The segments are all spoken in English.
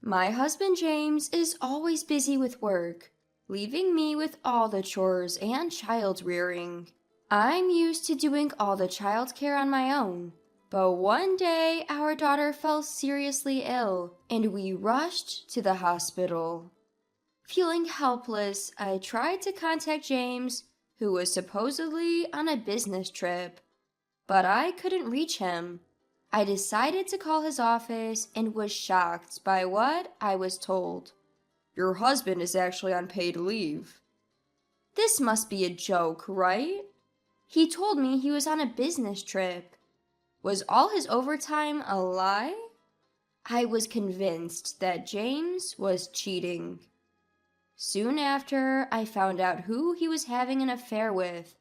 My husband James is always busy with work, leaving me with all the chores and child rearing. I'm used to doing all the child care on my own, but one day our daughter fell seriously ill and we rushed to the hospital. Feeling helpless, I tried to contact James, who was supposedly on a business trip, but I couldn't reach him. I decided to call his office and was shocked by what I was told. Your husband is actually on paid leave. This must be a joke, right? He told me he was on a business trip. Was all his overtime a lie? I was convinced that James was cheating. Soon after, I found out who he was having an affair with.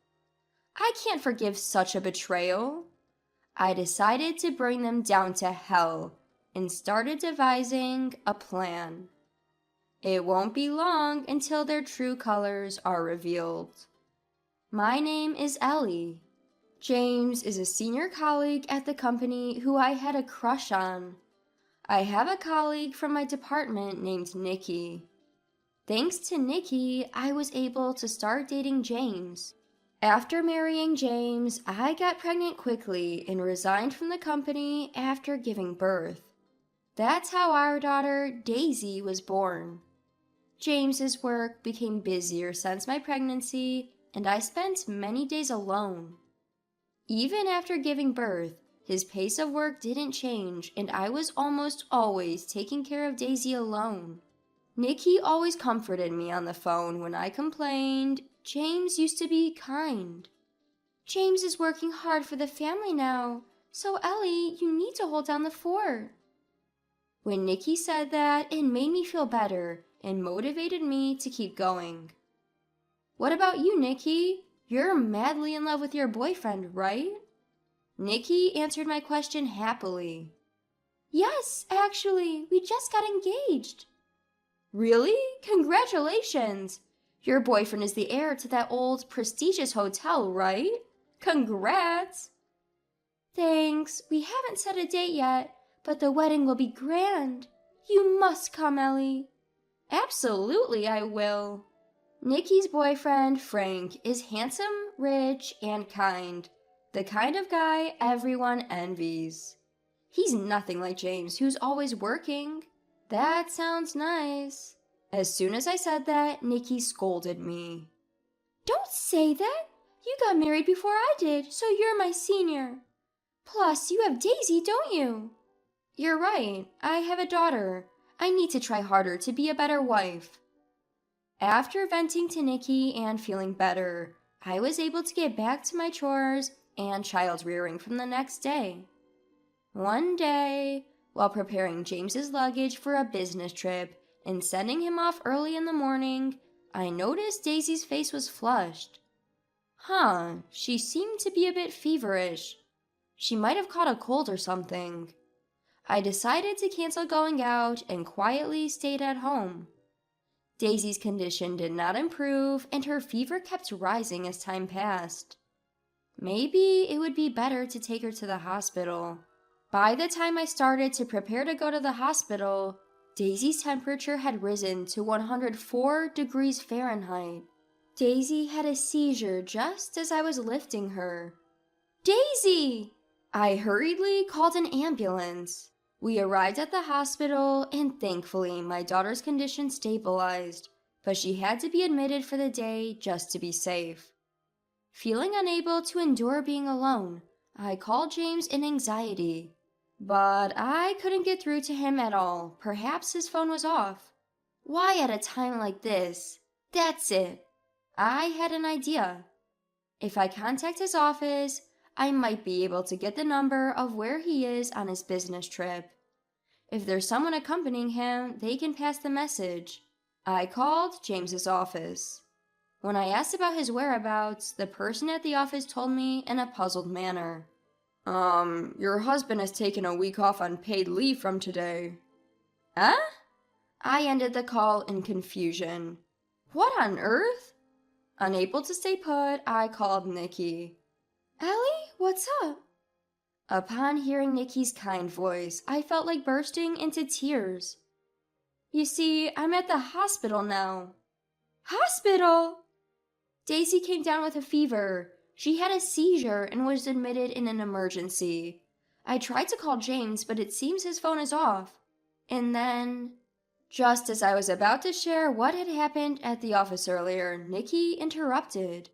I can't forgive such a betrayal. I decided to bring them down to hell and started devising a plan. It won't be long until their true colors are revealed. My name is Ellie. James is a senior colleague at the company who I had a crush on. I have a colleague from my department named Nikki. Thanks to Nikki, I was able to start dating James. After marrying James, I got pregnant quickly and resigned from the company after giving birth. That's how our daughter, Daisy, was born. James's work became busier since my pregnancy, and I spent many days alone. Even after giving birth, his pace of work didn't change, and I was almost always taking care of Daisy alone. Nikki always comforted me on the phone when I complained. James used to be kind. James is working hard for the family now, so Ellie, you need to hold down the fort. When Nikki said that, it made me feel better and motivated me to keep going. What about you, Nikki? You're madly in love with your boyfriend, right? Nikki answered my question happily. Yes, actually, we just got engaged. Really? Congratulations! Your boyfriend is the heir to that old, prestigious hotel, right? Congrats! Thanks. We haven't set a date yet, but the wedding will be grand. You must come, Ellie. Absolutely, I will. Nikki's boyfriend, Frank, is handsome, rich, and kind. The kind of guy everyone envies. He's nothing like James, who's always working. That sounds nice. As soon as I said that, Nikki scolded me. Don't say that! You got married before I did, so you're my senior. Plus, you have Daisy, don't you? You're right. I have a daughter. I need to try harder to be a better wife. After venting to Nikki and feeling better, I was able to get back to my chores and child rearing from the next day. One day, while preparing James's luggage for a business trip and sending him off early in the morning, I noticed Daisy's face was flushed. She seemed to be a bit feverish. She might have caught a cold or something. I decided to cancel going out and quietly stayed at home. Daisy's condition did not improve and her fever kept rising as time passed. Maybe it would be better to take her to the hospital. By the time I started to prepare to go to the hospital, Daisy's temperature had risen to 104 degrees Fahrenheit. Daisy had a seizure just as I was lifting her. Daisy! I hurriedly called an ambulance. We arrived at the hospital, and thankfully my daughter's condition stabilized, but she had to be admitted for the day just to be safe. Feeling unable to endure being alone, I called James in anxiety. But I couldn't get through to him at all. Perhaps his phone was off. Why at a time like this? That's it. I had an idea. If I contact his office, I might be able to get the number of where he is on his business trip. If there's someone accompanying him, they can pass the message. I called James's office. When I asked about his whereabouts, the person at the office told me in a puzzled manner. Your husband has taken a week off on paid leave from today. Huh? I ended the call in confusion. What on earth? Unable to stay put, I called Nikki. Ellie, what's up? Upon hearing Nikki's kind voice, I felt like bursting into tears. You see, I'm at the hospital now. Hospital? Daisy came down with a fever. She had a seizure and was admitted in an emergency. I tried to call James, but it seems his phone is off. And then, just as I was about to share what had happened at the office earlier, Nikki interrupted.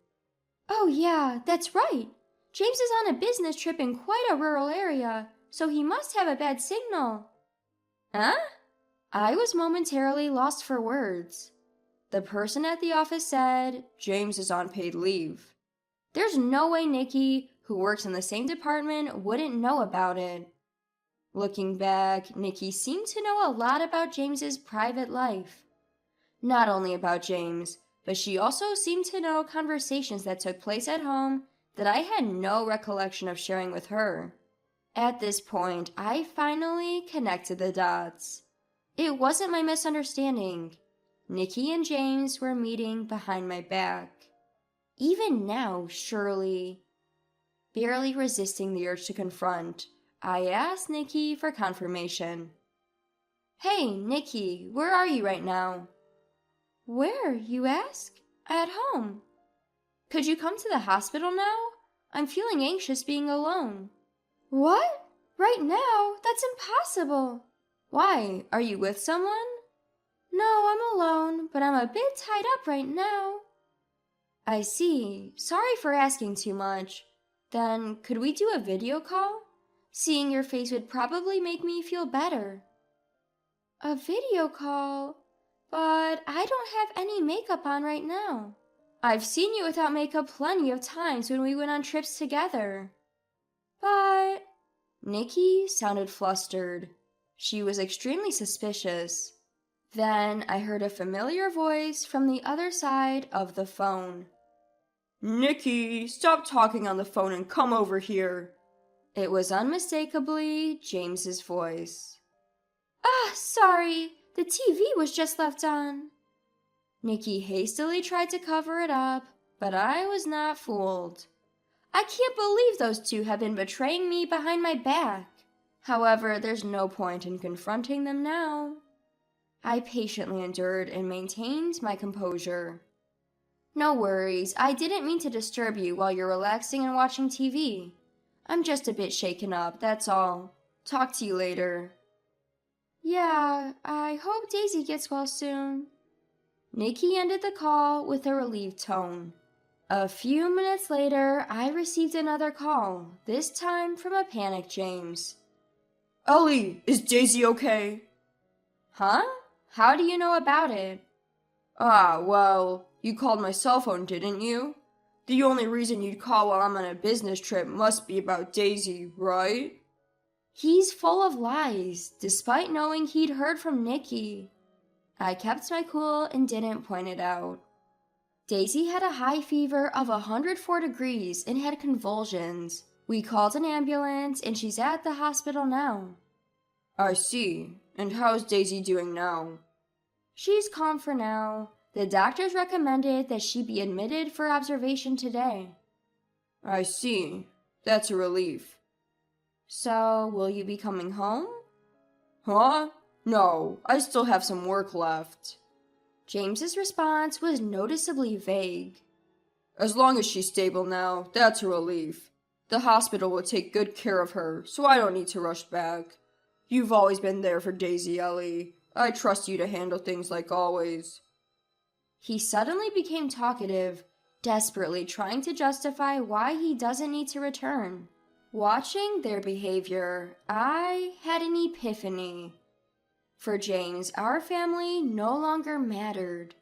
Oh yeah, that's right. James is on a business trip in quite a rural area, so he must have a bad signal. Huh? I was momentarily lost for words. The person at the office said, James is on paid leave. There's no way Nikki, who works in the same department, wouldn't know about it. Looking back, Nikki seemed to know a lot about James's private life. Not only about James, but she also seemed to know conversations that took place at home that I had no recollection of sharing with her. At this point, I finally connected the dots. It wasn't my misunderstanding. Nikki and James were meeting behind my back. Even now, surely. Barely resisting the urge to confront, I asked Nikki for confirmation. Hey, Nikki, where are you right now? Where, you ask? At home. Could you come to the hospital now? I'm feeling anxious being alone. What? Right now? That's impossible. Why? Are you with someone? No, I'm alone, but I'm a bit tied up right now. I see. Sorry for asking too much. Then, could we do a video call? Seeing your face would probably make me feel better. A video call? But I don't have any makeup on right now. I've seen you without makeup plenty of times when we went on trips together. But... Nikki sounded flustered. She was extremely suspicious. Then I heard a familiar voice from the other side of the phone. Nikki, stop talking on the phone and come over here. It was unmistakably James's voice. Ah, sorry. The TV was just left on. Nikki hastily tried to cover it up, but I was not fooled. I can't believe those two have been betraying me behind my back. However, there's no point in confronting them now. I patiently endured and maintained my composure. No worries, I didn't mean to disturb you while you're relaxing and watching TV. I'm just a bit shaken up, that's all. Talk to you later. Yeah, I hope Daisy gets well soon. Nikki ended the call with a relieved tone. A few minutes later, I received another call, this time from a panicked James. Ellie, is Daisy okay? Huh? How do you know about it? Ah, well, you called my cell phone, didn't you? The only reason you'd call while I'm on a business trip must be about Daisy, right? He's full of lies, despite knowing he'd heard from Nikki. I kept my cool and didn't point it out. Daisy had a high fever of 104 degrees and had convulsions. We called an ambulance and she's at the hospital now. I see. And how's Daisy doing now? She's calm for now. The doctors recommended that she be admitted for observation today. I see. That's a relief. So, will you be coming home? Huh? No, I still have some work left. James's response was noticeably vague. As long as she's stable now, that's a relief. The hospital will take good care of her, so I don't need to rush back. You've always been there for Daisy, Ellie. I trust you to handle things like always. He suddenly became talkative, desperately trying to justify why he doesn't need to return. Watching their behavior, I had an epiphany. For James, our family no longer mattered.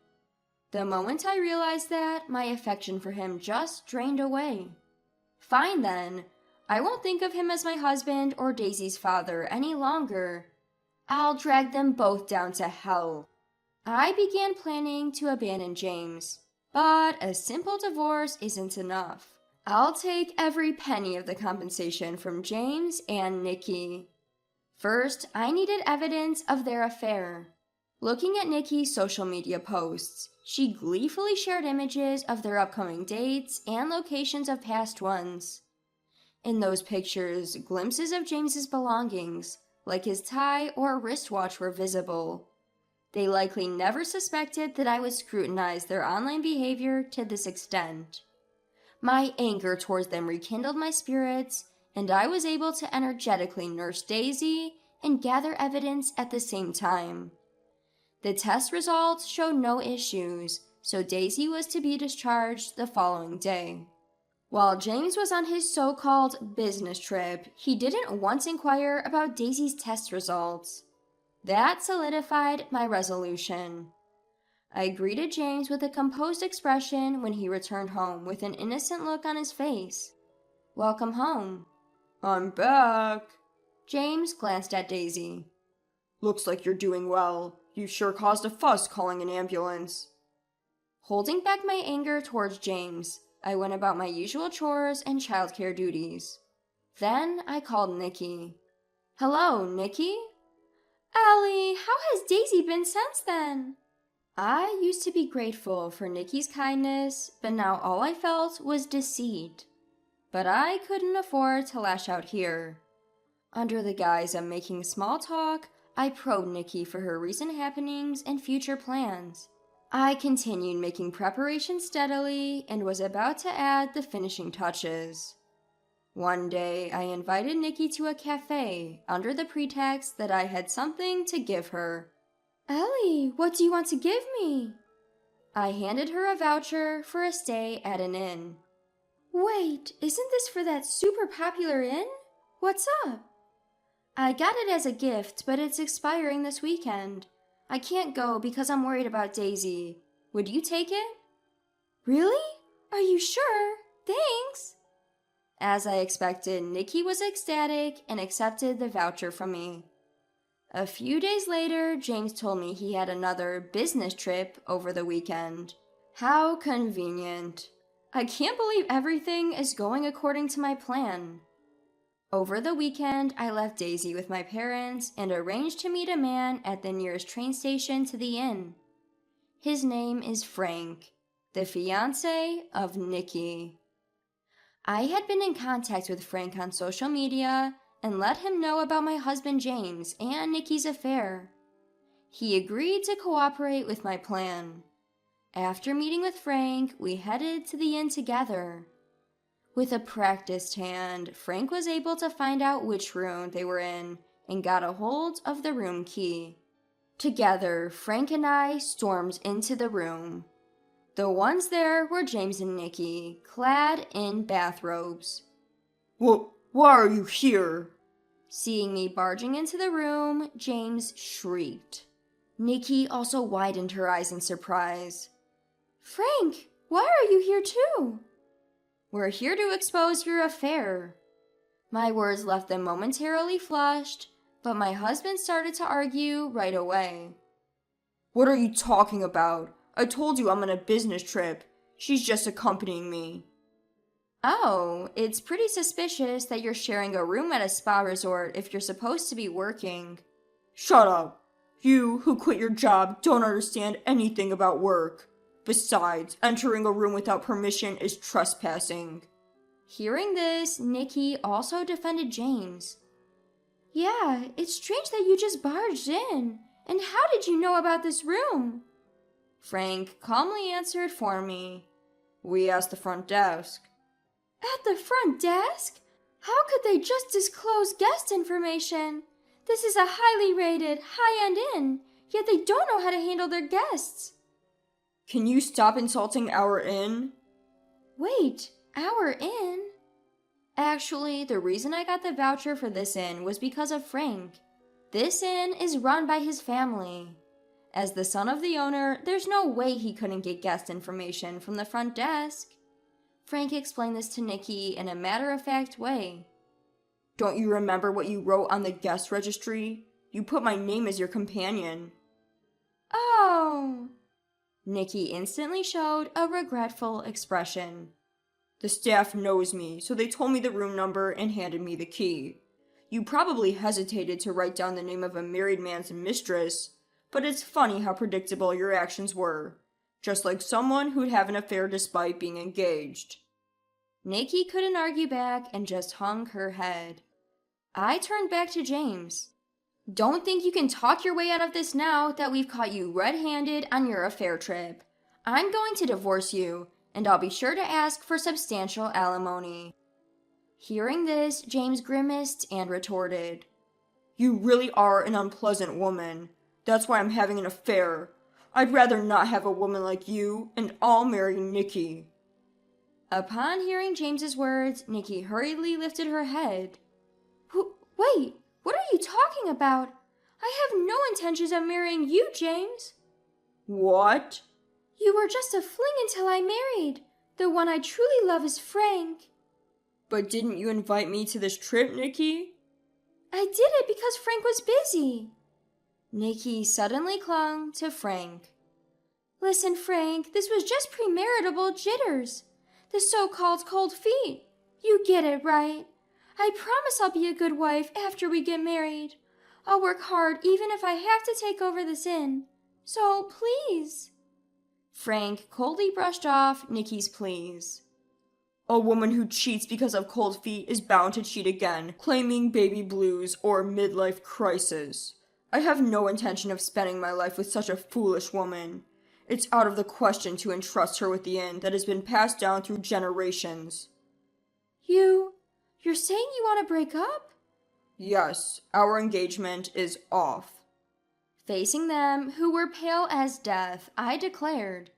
The moment I realized that, my affection for him just drained away. Fine then, I won't think of him as my husband or Daisy's father any longer. I'll drag them both down to hell. I began planning to abandon James, but a simple divorce isn't enough. I'll take every penny of the compensation from James and Nikki. First, I needed evidence of their affair. Looking at Nikki's social media posts, she gleefully shared images of their upcoming dates and locations of past ones. In those pictures, glimpses of James's belongings, like his tie or wristwatch, were visible. They likely never suspected that I would scrutinize their online behavior to this extent. My anger towards them rekindled my spirits, and I was able to energetically nurse Daisy and gather evidence at the same time. The test results showed no issues, so Daisy was to be discharged the following day. While James was on his so-called business trip, he didn't once inquire about Daisy's test results. That solidified my resolution. I greeted James with a composed expression when he returned home with an innocent look on his face. "Welcome home." "I'm back." James glanced at Daisy. "Looks like you're doing well. You sure caused a fuss calling an ambulance." Holding back my anger towards James, I went about my usual chores and childcare duties. Then I called Nikki. "Hello, Nikki?" "Allie, how has Daisy been since then?" I used to be grateful for Nikki's kindness, but now all I felt was deceit. But I couldn't afford to lash out here. Under the guise of making small talk, I probed Nikki for her recent happenings and future plans. I continued making preparations steadily and was about to add the finishing touches. One day, I invited Nikki to a cafe under the pretext that I had something to give her. "Ellie, what do you want to give me?" I handed her a voucher for a stay at an inn. "Wait, isn't this for that super popular inn? What's up?" "I got it as a gift, but it's expiring this weekend. I can't go because I'm worried about Daisy. Would you take it?" "Really? Are you sure? Thanks." As I expected, Nikki was ecstatic and accepted the voucher from me. A few days later, James told me he had another business trip over the weekend. How convenient. I can't believe everything is going according to my plan. Over the weekend, I left Daisy with my parents and arranged to meet a man at the nearest train station to the inn. His name is Frank, the fiancé of Nikki. I had been in contact with Frank on social media and let him know about my husband James and Nikki's affair. He agreed to cooperate with my plan. After meeting with Frank, we headed to the inn together. With a practiced hand, Frank was able to find out which room they were in and got a hold of the room key. Together, Frank and I stormed into the room. The ones there were James and Nikki, clad in bathrobes. Why are you here?" Seeing me barging into the room, James shrieked. Nikki also widened her eyes in surprise. "Frank, why are you here too?" "We're here to expose your affair." My words left them momentarily flushed, but my husband started to argue right away. "What are you talking about? I told you I'm on a business trip. She's just accompanying me." "Oh, it's pretty suspicious that you're sharing a room at a spa resort if you're supposed to be working." "Shut up. You, who quit your job, don't understand anything about work. Besides, entering a room without permission is trespassing." Hearing this, Nikki also defended James. "Yeah, it's strange that you just barged in. And how did you know about this room?" Frank calmly answered for me. "We asked the front desk." "At the front desk? How could they just disclose guest information? This is a highly rated, high-end inn, yet they don't know how to handle their guests." "Can you stop insulting our inn?" "Wait, our inn?" Actually, the reason I got the voucher for this inn was because of Frank. This inn is run by his family. As the son of the owner, there's no way he couldn't get guest information from the front desk. Frank explained this to Nikki in a matter-of-fact way. "Don't you remember what you wrote on the guest registry? You put my name as your companion." "Oh." Nikki instantly showed a regretful expression. "The staff knows me, so they told me the room number and handed me the key. You probably hesitated to write down the name of a married man's mistress, but it's funny how predictable your actions were. Just like someone who'd have an affair despite being engaged." Nikki couldn't argue back and just hung her head. I turned back to James. Don't think you can talk your way out of this now that we've caught you red-handed on your affair trip. I'm going to divorce you, and I'll be sure to ask for substantial alimony." Hearing this, James grimaced and retorted, "You really are an unpleasant woman. That's why I'm having an affair. I'd rather not have a woman like you, and I'll marry Nikki." Upon hearing James's words, Nikki hurriedly lifted her head. Wait, what are you talking about? I have no intentions of marrying you, James." "What?" "You were just a fling until I married. The one I truly love is Frank." "But didn't you invite me to this trip, Nikki?" "I did it because Frank was busy." Nikki suddenly clung to Frank. "Listen, Frank, this was just premarital jitters. The so-called cold feet. You get it, right? I promise I'll be a good wife after we get married. I'll work hard even if I have to take over this inn. So, please." Frank coldly brushed off Nikki's pleas. "A woman who cheats because of cold feet is bound to cheat again, claiming baby blues or midlife crisis. I have no intention of spending my life with such a foolish woman. It's out of the question to entrust her with the inn that has been passed down through generations." You're saying you want to break up?" "Yes, our engagement is off." Facing them, who were pale as death, I declared,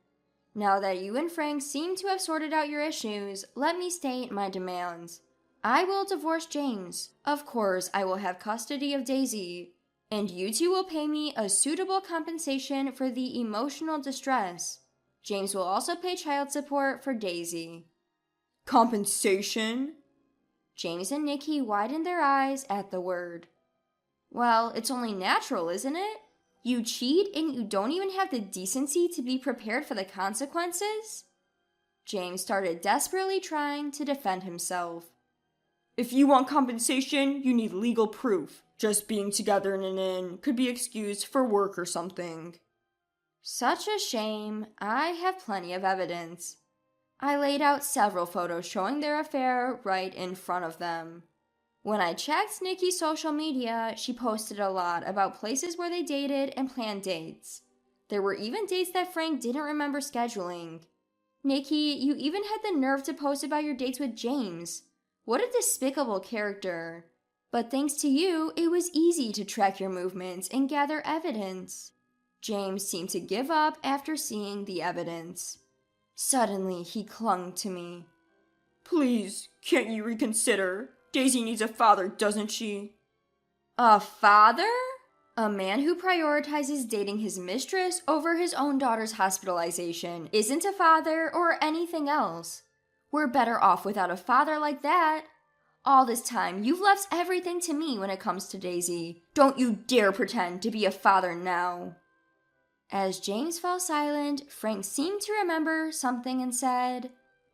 "Now that you and Frank seem to have sorted out your issues, let me state my demands. I will divorce James. Of course, I will have custody of Daisy. And you two will pay me a suitable compensation for the emotional distress. James will also pay child support for Daisy." "Compensation?" James and Nikki widened their eyes at the word. "Well, it's only natural, isn't it? You cheat and you don't even have the decency to be prepared for the consequences?" James started desperately trying to defend himself. "If you want compensation, you need legal proof. Just being together in an inn could be excused for work or something." Such a shame. I have plenty of evidence. I laid out several photos showing their affair right in front of them. When I checked Nikki's social media, she posted a lot about places where they dated and planned dates. There were even dates that Frank didn't remember scheduling. Nikki, you even had the nerve to post about your dates with James. What a despicable character. But thanks to you, it was easy to track your movements and gather evidence. James seemed to give up after seeing the evidence. Suddenly, he clung to me. "Please, can't you reconsider? Daisy needs a father, doesn't she?" "A father? A man who prioritizes dating his mistress over his own daughter's hospitalization isn't a father or anything else. We're better off without a father like that. All this time, you've left everything to me when it comes to Daisy. Don't you dare pretend to be a father now." As James fell silent, Frank seemed to remember something and said,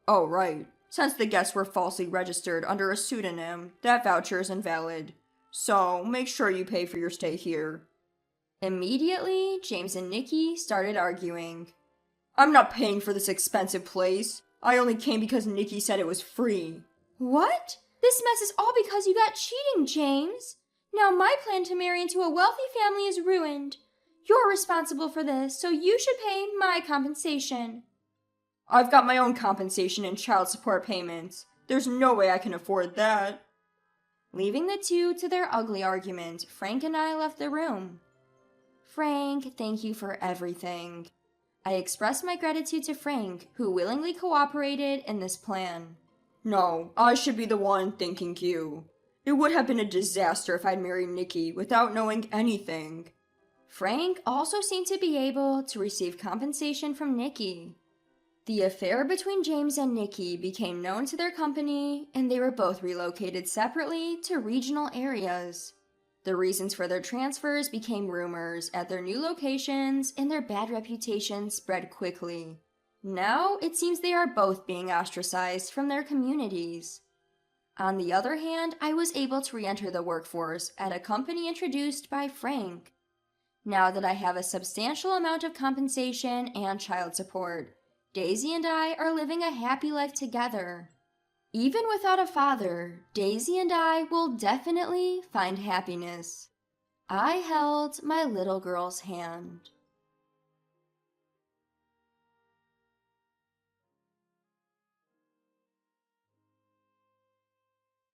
"Oh, right. Since the guests were falsely registered under a pseudonym, that voucher is invalid. So, make sure you pay for your stay here." Immediately, James and Nikki started arguing. "I'm not paying for this expensive place. I only came because Nikki said it was free." "What? This mess is all because you got cheating, James. Now my plan to marry into a wealthy family is ruined. You're responsible for this, so you should pay my compensation." "I've got my own compensation and child support payments. There's no way I can afford that." Leaving the two to their ugly argument, Frank and I left the room. "Frank, thank you for everything." I expressed my gratitude to Frank, who willingly cooperated in this plan. "No, I should be the one thanking you. It would have been a disaster if I'd married Nikki without knowing anything." Frank also seemed to be able to receive compensation from Nikki. The affair between James and Nikki became known to their company, and they were both relocated separately to regional areas. The reasons for their transfers became rumors at their new locations, and their bad reputation spread quickly. Now, it seems they are both being ostracized from their communities. On the other hand, I was able to re-enter the workforce at a company introduced by Frank. Now that I have a substantial amount of compensation and child support, Daisy and I are living a happy life together. Even without a father, Daisy and I will definitely find happiness. I held my little girl's hand.